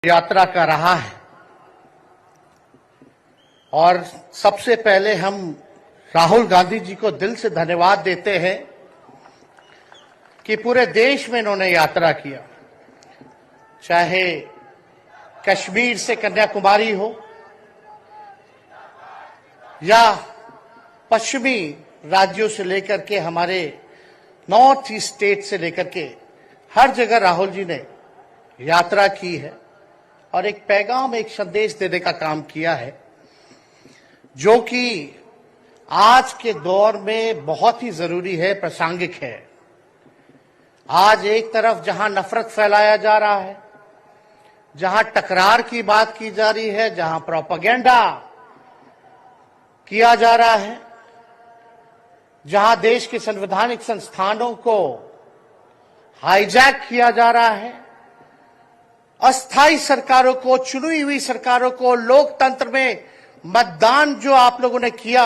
यात्रा का रहा है और सबसे पहले हम राहुल गांधी जी को दिल से धन्यवाद देते हैं कि पूरे देश में इन्होंने यात्रा किया, चाहे कश्मीर से कन्याकुमारी हो या पश्चिमी राज्यों से लेकर के हमारे नॉर्थ ईस्ट स्टेट से लेकर के हर जगह राहुल जी ने यात्रा की है और एक पैगाम, एक संदेश देने का काम किया है जो कि आज के दौर में बहुत ही जरूरी है, प्रासंगिक है। आज एक तरफ जहां नफरत फैलाया जा रहा है, जहां टकरार की बात की जा रही है, जहां प्रोपेगेंडा किया जा रहा है, जहां देश के संवैधानिक संस्थानों को हाईजैक किया जा रहा है, अस्थायी सरकारों को, चुनी हुई सरकारों को, लोकतंत्र में मतदान जो आप लोगों ने किया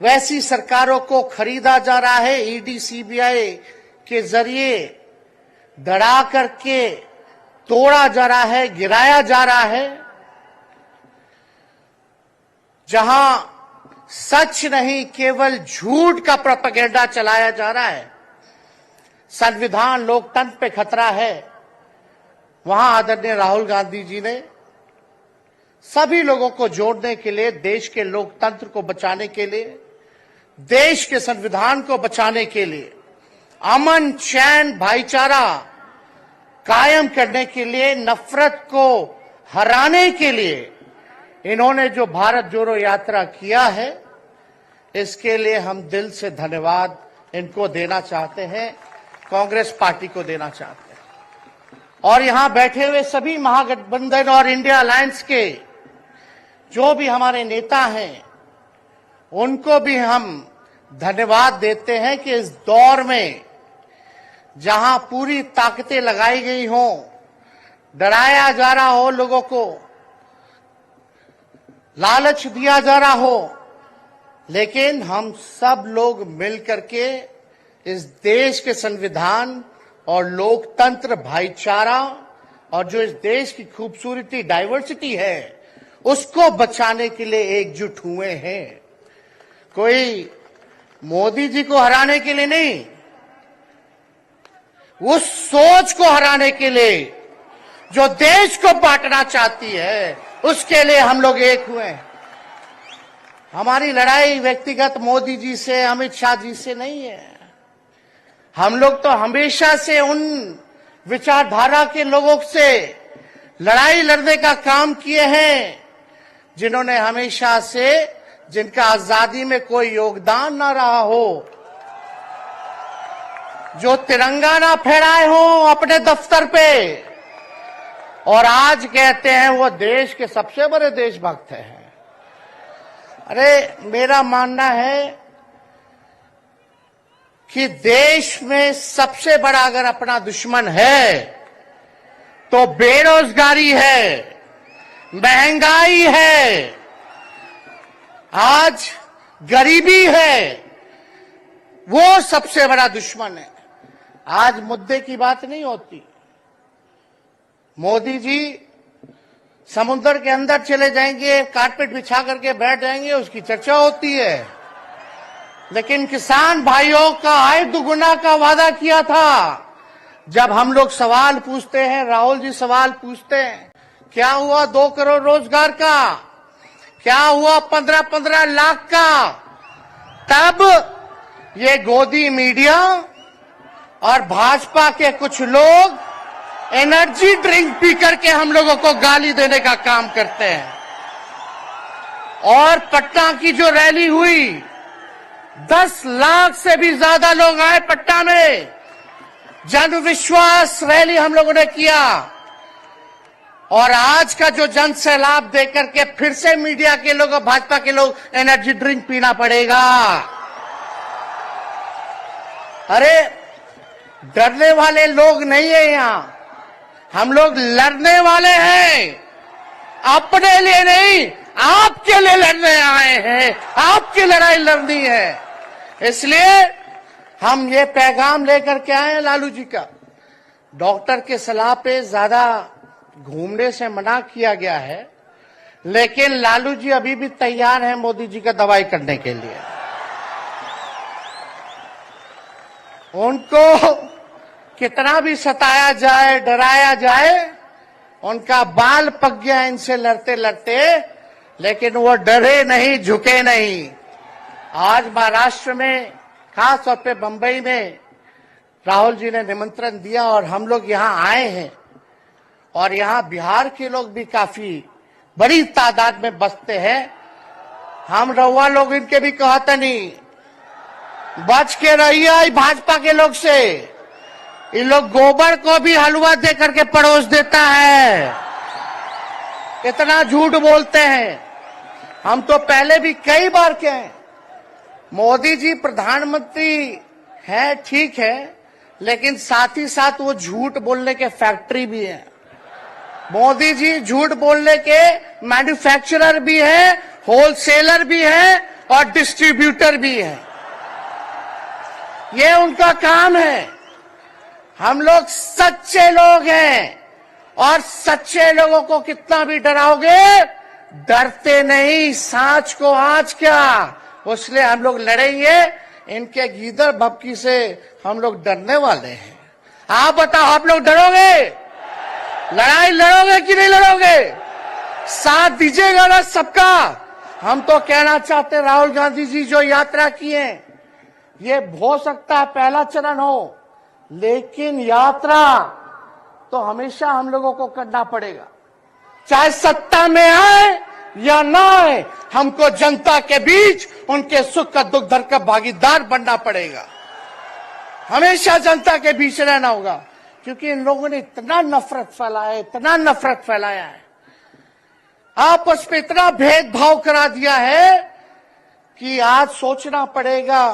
वैसी सरकारों को खरीदा जा रहा है, ईडी सीबीआई के जरिए दड़ा करके तोड़ा जा रहा है, गिराया जा रहा है। जहां सच नहीं केवल झूठ का प्रोपेगेंडा चलाया जा रहा है, संविधान लोकतंत्र पे खतरा है, वहां आदरणीय राहुल गांधी जी ने सभी लोगों को जोड़ने के लिए, देश के लोकतंत्र को बचाने के लिए, देश के संविधान को बचाने के लिए, अमन चैन भाईचारा कायम करने के लिए, नफरत को हराने के लिए इन्होंने जो भारत जोड़ो यात्रा किया है, इसके लिए हम दिल से धन्यवाद इनको देना चाहते हैं, कांग्रेस पार्टी को देना चाहते हैं। और यहां बैठे हुए सभी महागठबंधन और इंडिया अलायंस के जो भी हमारे नेता हैं, उनको भी हम धन्यवाद देते हैं कि इस दौर में जहां पूरी ताकतें लगाई गई हों, डराया जा रहा हो, लोगों को लालच दिया जा रहा हो, लेकिन हम सब लोग मिलकर के इस देश के संविधान और लोकतंत्र, भाईचारा और जो इस देश की खूबसूरती, डाइवर्सिटी है, उसको बचाने के लिए एकजुट हुए हैं। कोई मोदी जी को हराने के लिए नहीं, उस सोच को हराने के लिए जो देश को बांटना चाहती है, उसके लिए हम लोग एक हुए हैं। हमारी लड़ाई व्यक्तिगत मोदी जी से, अमित शाह जी से नहीं है। हम लोग तो हमेशा से उन विचारधारा के लोगों से लड़ाई लड़ने का काम किए हैं जिन्होंने हमेशा से, जिनका आजादी में कोई योगदान ना रहा हो, जो तिरंगा ना फहराए हो अपने दफ्तर पे, और आज कहते हैं वो देश के सबसे बड़े देशभक्त हैं। अरे मेरा मानना है कि देश में सबसे बड़ा अगर अपना दुश्मन है तो बेरोजगारी है, महंगाई है, आज गरीबी है, वो सबसे बड़ा दुश्मन है। आज मुद्दे की बात नहीं होती। मोदी जी समुद्र के अंदर चले जाएंगे, कारपेट बिछा करके बैठ जाएंगे, उसकी चर्चा होती है, लेकिन किसान भाइयों का आय दुगुना का वादा किया था। जब हम लोग सवाल पूछते हैं, राहुल जी सवाल पूछते हैं, क्या हुआ 2 करोड़ रोजगार का, क्या हुआ 15-15 लाख का, तब ये गोदी मीडिया और भाजपा के कुछ लोग एनर्जी ड्रिंक पी करके हम लोगों को गाली देने का काम करते हैं। और पटना की जो रैली हुई, 10 लाख से भी ज्यादा लोग आए पटना में, जन विश्वास रैली हम लोगों ने किया। और आज का जो जन सैलाब देकर के फिर से मीडिया के लोग और भाजपा के लोग एनर्जी ड्रिंक पीना पड़ेगा। अरे डरने वाले लोग नहीं है यहां, हम लोग लड़ने वाले हैं, अपने लिए नहीं, आपके लिए लड़ने आए हैं, आपकी लड़ाई लड़नी है। इसलिए हम ये पैगाम लेकर के आए हैं लालू जी का, डॉक्टर के सलाह पे ज्यादा घूमने से मना किया गया है, लेकिन लालू जी अभी भी तैयार हैं मोदी जी का दवाई करने के लिए। उनको कितना भी सताया जाए, डराया जाए, उनका बाल पक गया इनसे लड़ते लड़ते, लेकिन वो डरे नहीं, झुके नहीं। आज महाराष्ट्र में, खास तौर पे बंबई में राहुल जी ने निमंत्रण दिया और हम लोग यहाँ आए हैं। और यहाँ बिहार के लोग भी काफी बड़ी तादाद में बसते हैं। हम रउआ लोग इनके भी कहते नहीं, बच के रहिए भाजपा के लोग से। इन लोग गोबर को भी हलवा दे करके परोस देता है, इतना झूठ बोलते हैं। हम तो पहले भी कई बार कहे, मोदी जी प्रधानमंत्री हैं, ठीक है, लेकिन साथ ही साथ वो झूठ बोलने के फैक्ट्री भी है। मोदी जी झूठ बोलने के मैन्युफैक्चरर भी है, होलसेलर भी है और डिस्ट्रीब्यूटर भी है। ये उनका काम है। हम लोग सच्चे लोग हैं और सच्चे लोगों को कितना भी डराओगे, डरते नहीं, सांच को आंच क्या। इसलिए हम लोग लड़ेंगे। इनके गीदड़ भपकी से हम लोग डरने वाले हैं। आप बताओ, आप लोग डरोगे? लड़ाई लड़ोगे कि नहीं लड़ोगे? साथ दीजिएगा ना सबका? हम तो कहना चाहते, राहुल गांधी जी जो यात्रा किए, ये हो सकता है पहला चरण हो, लेकिन यात्रा तो हमेशा हम लोगों को करना पड़ेगा। चाहे सत्ता में आए या ना आए, हमको जनता के बीच उनके सुख का दुख दर्द का भागीदार बनना पड़ेगा। हमेशा जनता के बीच रहना होगा, क्योंकि इन लोगों ने इतना नफरत फैलाया, इतना नफरत फैलाया है, आपस में इतना भेदभाव करा दिया है कि आज सोचना पड़ेगा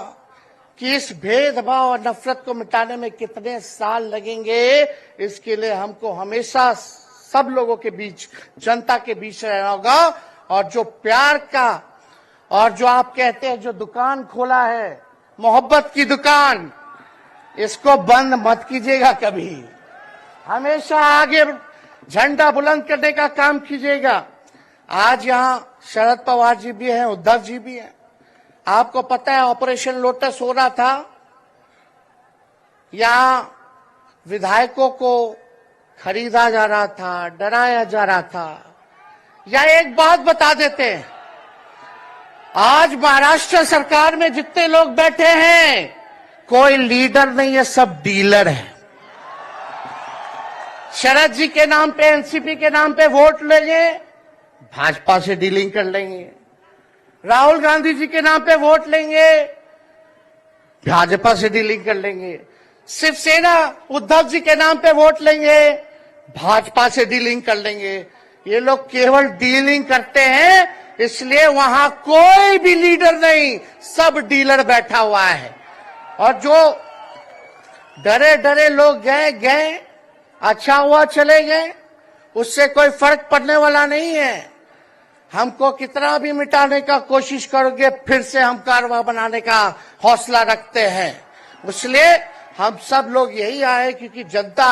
कि इस भेदभाव और नफरत को मिटाने में कितने साल लगेंगे। इसके लिए हमको हमेशा सब लोगों के बीच, जनता के बीच रहना होगा। और जो प्यार का, और जो आप कहते हैं जो दुकान खोला है, मोहब्बत की दुकान, इसको बंद मत कीजिएगा कभी। हमेशा आगे झंडा बुलंद करने का काम कीजिएगा। आज यहाँ शरद पवार जी भी हैं, उद्धव जी भी हैं। आपको पता है ऑपरेशन लोटस हो रहा था, यहां विधायकों को खरीदा जा रहा था, डराया जा रहा था। या एक बात बता देते हैं, आज महाराष्ट्र सरकार में जितने लोग बैठे हैं, कोई लीडर नहीं है, सब डीलर है। शरद जी के नाम पे, एनसीपी के नाम पे वोट लेंगे, भाजपा से डीलिंग कर लेंगे। राहुल गांधी जी के नाम पे वोट लेंगे, भाजपा से डीलिंग कर लेंगे। शिवसेना उद्धव जी के नाम पे वोट लेंगे, भाजपा से डीलिंग कर लेंगे। ये लोग केवल डीलिंग करते हैं, इसलिए वहां कोई भी लीडर नहीं, सब डीलर बैठा हुआ है। और जो डरे डरे लोग गए, अच्छा हुआ चले गए, उससे कोई फर्क पड़ने वाला नहीं है। हमको कितना भी मिटाने का कोशिश करोगे, फिर से हम कारवा बनाने का हौसला रखते हैं। इसलिए हम सब लोग यही आए, क्योंकि जनता,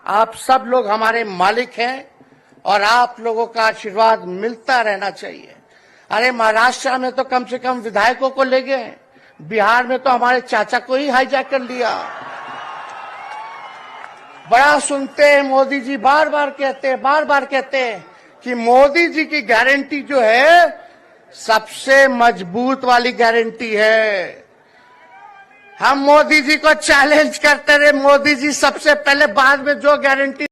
आप सब लोग हमारे मालिक हैं और आप लोगों का आशीर्वाद मिलता रहना चाहिए। अरे महाराष्ट्र में तो कम से कम विधायकों को ले गए, बिहार में तो हमारे चाचा को ही हाईजैक कर लिया। बड़ा सुनते हैं, मोदी जी बार बार कहते हैं कि मोदी जी की गारंटी जो है सबसे मजबूत वाली गारंटी है। हम मोदी जी को चैलेंज करते रहे, मोदी जी सबसे पहले, बाद में जो गारंटी